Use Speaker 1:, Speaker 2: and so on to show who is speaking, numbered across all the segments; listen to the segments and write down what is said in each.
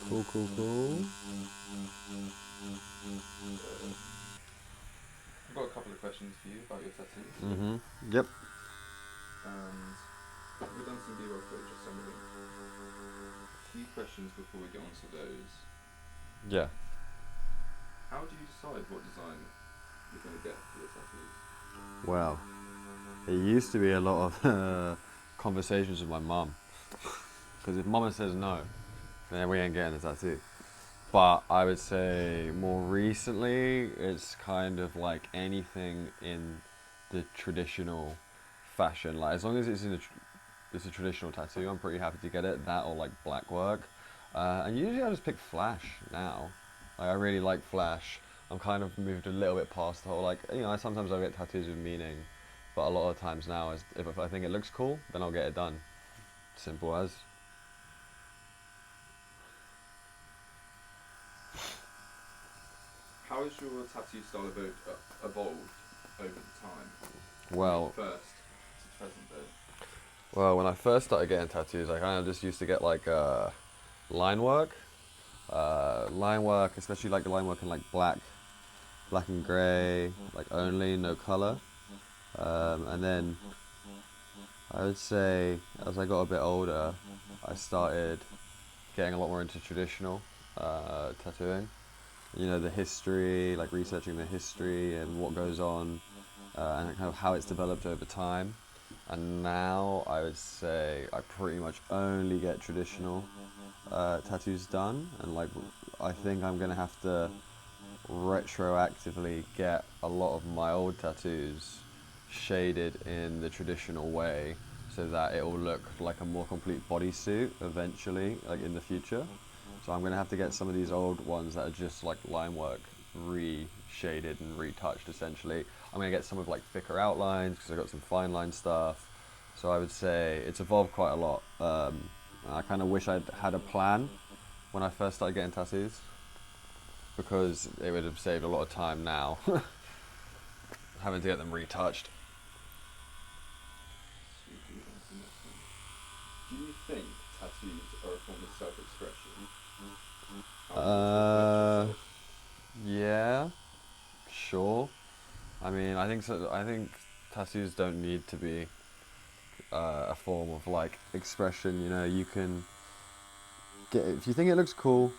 Speaker 1: Cool, cool, cool.
Speaker 2: I've got a couple of questions for you about your tattoos.
Speaker 1: Mm-hmm. Yep.
Speaker 2: And we've done some B-roll footage of some of them. A few questions before we get onto those.
Speaker 1: Yeah.
Speaker 2: How do you decide what design you're going to get for your tattoos?
Speaker 1: Well, it used to be a lot of conversations with my mum. Because if mama says no, then we ain't getting a tattoo. But I would say more recently, it's kind of like anything in the traditional fashion. Like as long as it's a traditional tattoo, I'm pretty happy to get it. That or like black work. And usually I just pick flash now. Like I really like flash. I'm kind of moved a little bit past the whole like sometimes I get tattoos with meaning, but a lot of times now is if I think it looks cool, then I'll get it done. Simple as.
Speaker 2: How has your tattoo style evolved over the time?
Speaker 1: Well,
Speaker 2: First to present day.
Speaker 1: well, when I first started getting tattoos, I kind of just used to get like line work, especially like the line work in like black and grey, like only no color. And then I would say as I got a bit older, I started getting a lot more into traditional tattooing. You know, the history, like researching the history and what goes on, and kind of how it's developed over time. And now I would say I pretty much only get traditional tattoos done, and like I think I'm gonna have to retroactively get a lot of my old tattoos shaded in the traditional way so that it will look like a more complete bodysuit eventually, like in the future. So I'm gonna have to get some of these old ones that are just like line work re-shaded and retouched essentially. I'm gonna get some of like thicker outlines because I've got some fine line stuff. So I would say it's evolved quite a lot. I kind of wish I'd had a plan when I first started getting tattoos because it would have saved a lot of time now having to get them retouched.
Speaker 2: Sweet, moving on to the next one. Do you think tattoos are a form of self-expression? How would you
Speaker 1: Uh,
Speaker 2: articulate yourself?
Speaker 1: yeah, sure. I mean, I think so. I think tattoos don't need to be a form of like expression. You know, you can get if you think it looks cool,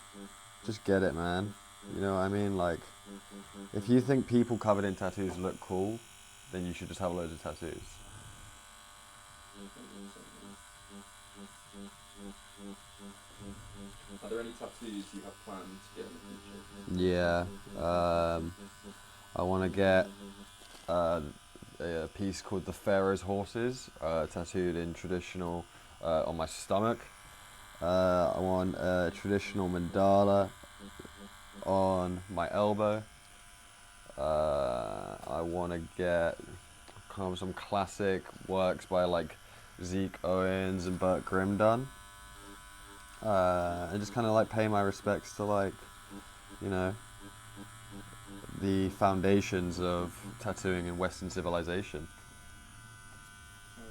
Speaker 1: just get it, man. You know what I mean? Like, if you think people covered in tattoos look cool, then you should just have loads of tattoos.
Speaker 2: 100%. Are there any tattoos you have planned to get in the future?
Speaker 1: Yeah, I want to get uh, a piece called the Pharaoh's Horses, tattooed in traditional on my stomach. I want a traditional mandala on my elbow. I want to get kind of some classic works by like Zeke Owens and Burt Grimm done. And just kind of like pay my respects to like, you know, the foundations of tattooing in Western civilization.
Speaker 2: Oh,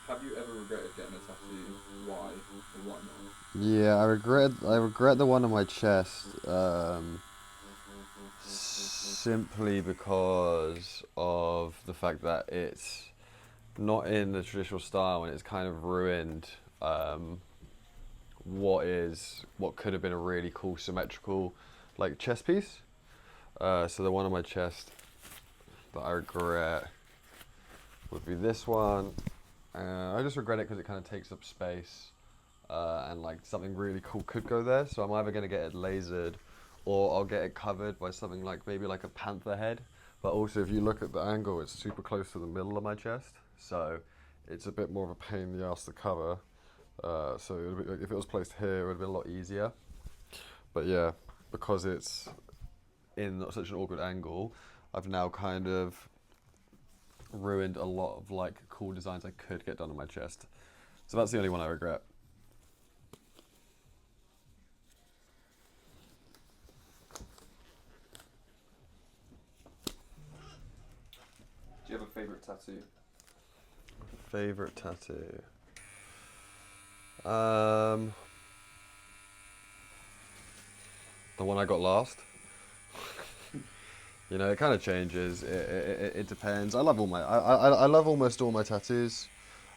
Speaker 2: yeah. Have you ever regretted getting a tattoo? Why or why not?
Speaker 1: Yeah, I regret the one on my chest. Simply because of the fact that it's not in the traditional style and it's kind of ruined um, what could have been a really cool symmetrical like chest piece. So the one on my chest that I regret would be this one. I just regret it because it kind of takes up space, and like something really cool could go there. So I'm either gonna get it lasered, or I'll get it covered by something like maybe like a panther head. But also, if you look at the angle, it's super close to the middle of my chest, so it's a bit more of a pain in the ass to cover. So if it was placed here, it would have been a lot easier. But yeah, because it's in such an awkward angle, I've now kind of ruined a lot of like cool designs I could get done on my chest. So that's the only one I regret.
Speaker 2: Do you have a favourite tattoo?
Speaker 1: Favorite tattoo. Um, The one I got last. You know, it kind of changes. It depends. I love all my I love almost all my tattoos.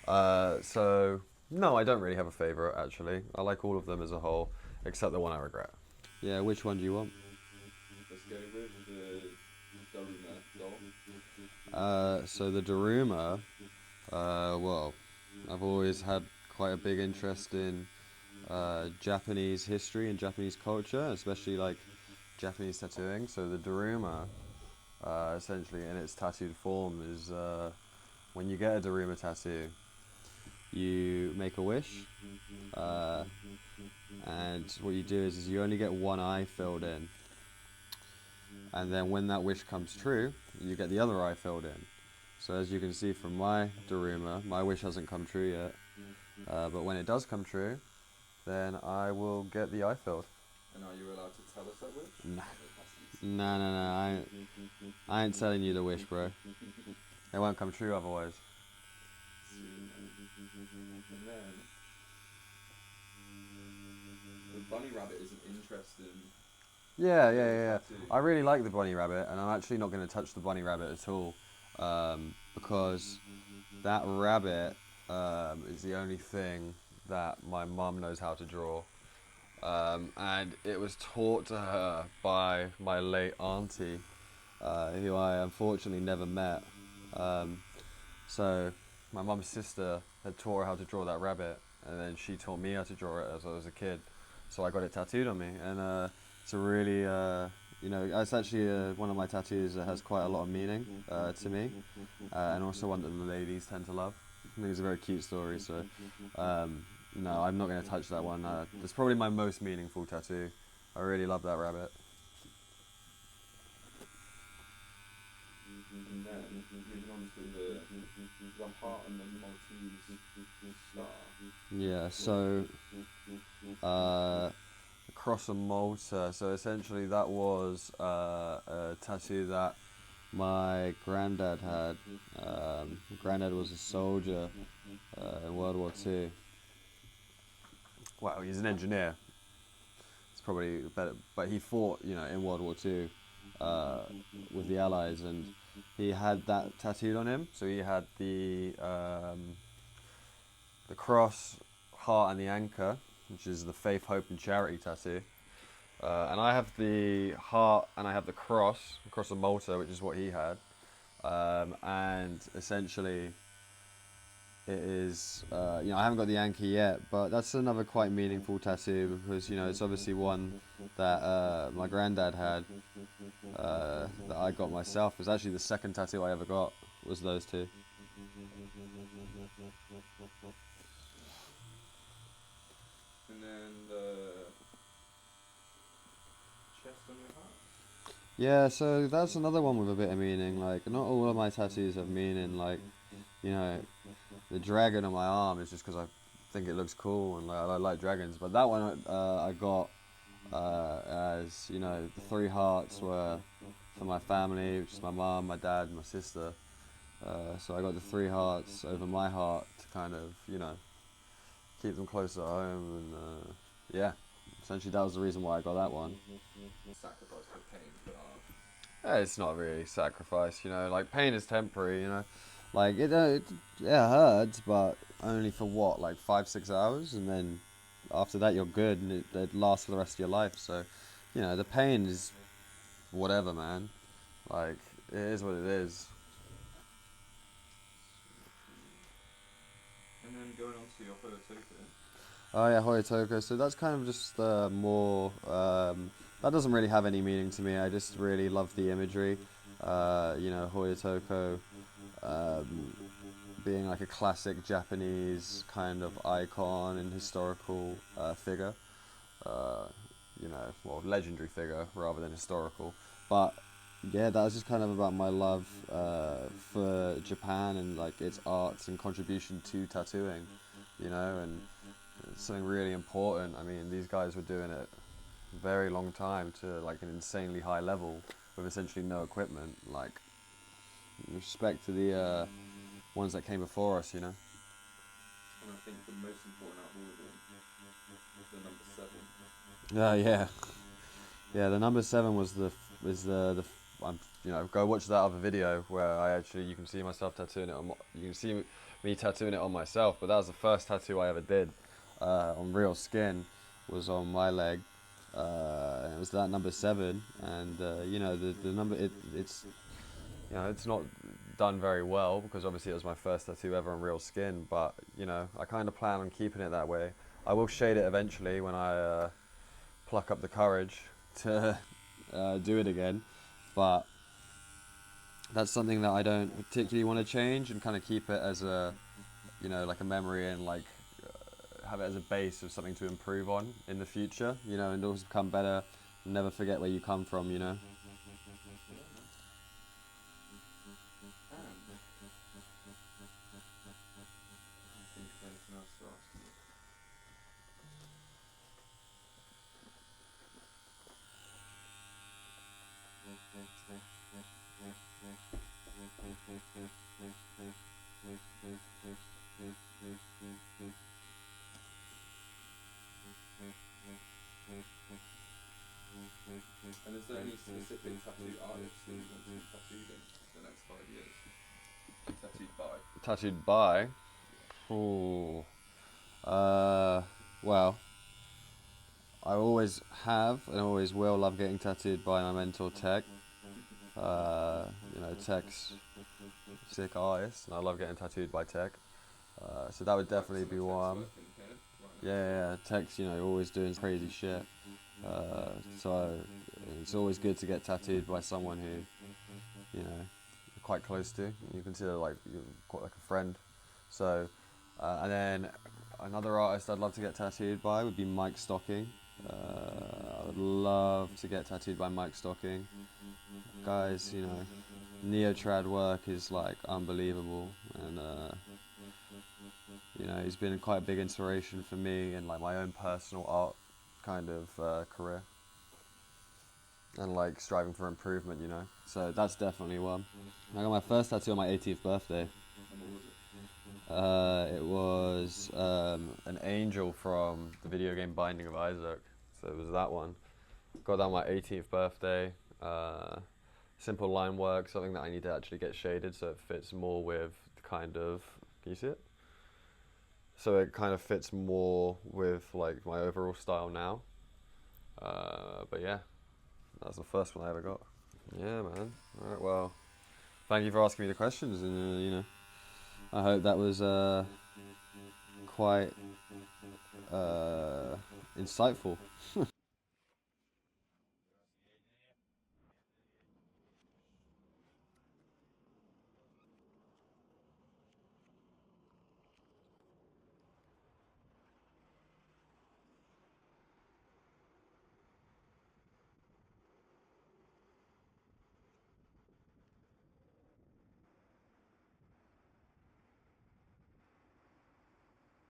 Speaker 1: So no, I don't really have a favorite actually. I like all of them as a whole, except the one I regret. Yeah, which one do you want?
Speaker 2: Let's go with the Daruma doll.
Speaker 1: So the Daruma, well, I've always had quite a big interest in Japanese history and Japanese culture, especially like Japanese tattooing. So the Daruma, essentially in its tattooed form, is when you get a Daruma tattoo, you make a wish, and what you do is you only get one eye filled in, and then when that wish comes true, you get the other eye filled in. So as you can see from my Daruma, my wish hasn't come true yet, but when it does come true, then I will get the eye filled.
Speaker 2: And are you allowed to tell us that wish?
Speaker 1: Nah. No, I ain't telling you the wish, bro. It won't come true otherwise.
Speaker 2: And then the bunny rabbit is an interesting.
Speaker 1: Yeah. I really like the bunny rabbit, and I'm actually not going to touch the bunny rabbit at all, because that rabbit is the only thing that my mum knows how to draw. And it was taught to her by my late auntie, who I unfortunately never met. So my mum's sister had taught her how to draw that rabbit, and then she taught me how to draw it as I was a kid. So I got it tattooed on me, and it's a really, it's actually one of my tattoos that has quite a lot of meaning to me, and also one that the ladies tend to love. I think it's a very cute story, so no, I'm not going to touch that one. It's probably my most meaningful tattoo. I really love that rabbit.
Speaker 2: And then moving on to the heart and the Maltese star.
Speaker 1: Yeah, so across a Malta. So essentially, that was a tattoo that my granddad had. Granddad was a soldier in World War II. Well, he's an engineer. It's probably better, but he fought, in World War II with the Allies, and he had that tattooed on him. So he had the cross, heart, and the anchor, which is the faith, hope, and charity tattoo. And I have the heart and I have the cross of Malta, which is what he had. And essentially, it is, I haven't got the anchor yet, but that's another quite meaningful tattoo because, it's obviously one that my granddad had that I got myself. It was actually the second tattoo I ever got, was those two.
Speaker 2: And then the chest on your heart.
Speaker 1: Yeah, so that's another one with a bit of meaning. Like, not all of my tattoos have meaning. Like, the dragon on my arm is just because I think it looks cool and I like dragons. But that one I got as, the three hearts were for my family, which is my mom, my dad, and my sister. So I got the three hearts over my heart to kind of, keep them close at home. And yeah, essentially that was the reason why I got that one.
Speaker 2: Sacrifice for pain for art.
Speaker 1: It's not really sacrifice, like pain is temporary, like it hurts, but only for what, like 5-6 hours, and then after that you're good, and it lasts for the rest of your life. So, the pain is whatever, man. Like, it is what it is.
Speaker 2: And then going on to your Hoyotoko.
Speaker 1: Oh yeah, Hoyotoko. So that's kind of just more. That doesn't really have any meaning to me. I just really love the imagery. Hoyotoko being like a classic Japanese kind of icon and historical figure. Legendary figure rather than historical. But yeah, that was just kind of about my love for Japan and like its arts and contribution to tattooing, and it's something really important. I mean, these guys were doing it a very long time to like an insanely high level with essentially no equipment. Like, respect to the ones that came before us,
Speaker 2: And I think the most important out of all of them is the number 7.
Speaker 1: Yeah. Yeah, the number 7 was go watch that other video where you can see myself tattooing it you can see me tattooing it on myself, but that was the first tattoo I ever did on real skin, was on my leg. It was that number 7, and the number it's not done very well because obviously it was my first tattoo ever on real skin, but I kind of plan on keeping it that way. I will shade it eventually when I pluck up the courage to do it again, but that's something that I don't particularly want to change, and kind of keep it as a like a memory, and like have it as a base of something to improve on in the future, and always become better, and never forget where you come from.
Speaker 2: And I think of anything else to ask you. And is there any specific tattoo artists that you want to be tattooed in the next 5 years? Be tattooed by?
Speaker 1: Tattooed by?
Speaker 2: Yeah.
Speaker 1: Ooh. Well, I always have and always will love getting tattooed by my mentor Tech. Tech's sick artist, and I love getting tattooed by Tech. So that would definitely be one. Yeah, Tech's always doing crazy shit. So it's always good to get tattooed by someone who you're quite close to. You consider like you're quite like a friend. So and then another artist I'd love to get tattooed by would be Mike Stocking. I would love to get tattooed by Mike Stocking. Guys, Neotrad work is like unbelievable, and he's been quite a big inspiration for me in like my own personal art kind of career, and like striving for improvement. So that's definitely one. I got my first tattoo on my 18th birthday. It was an angel from the video game Binding of Isaac. So it was that one. Got that on my 18th birthday. Simple line work, something that I need to actually get shaded so it fits more with kind of, can you see it? So it kind of fits more with like my overall style now. But yeah, that's the first one I ever got. Yeah, man. Alright, well, thank you for asking me the questions, and I hope that was quite insightful.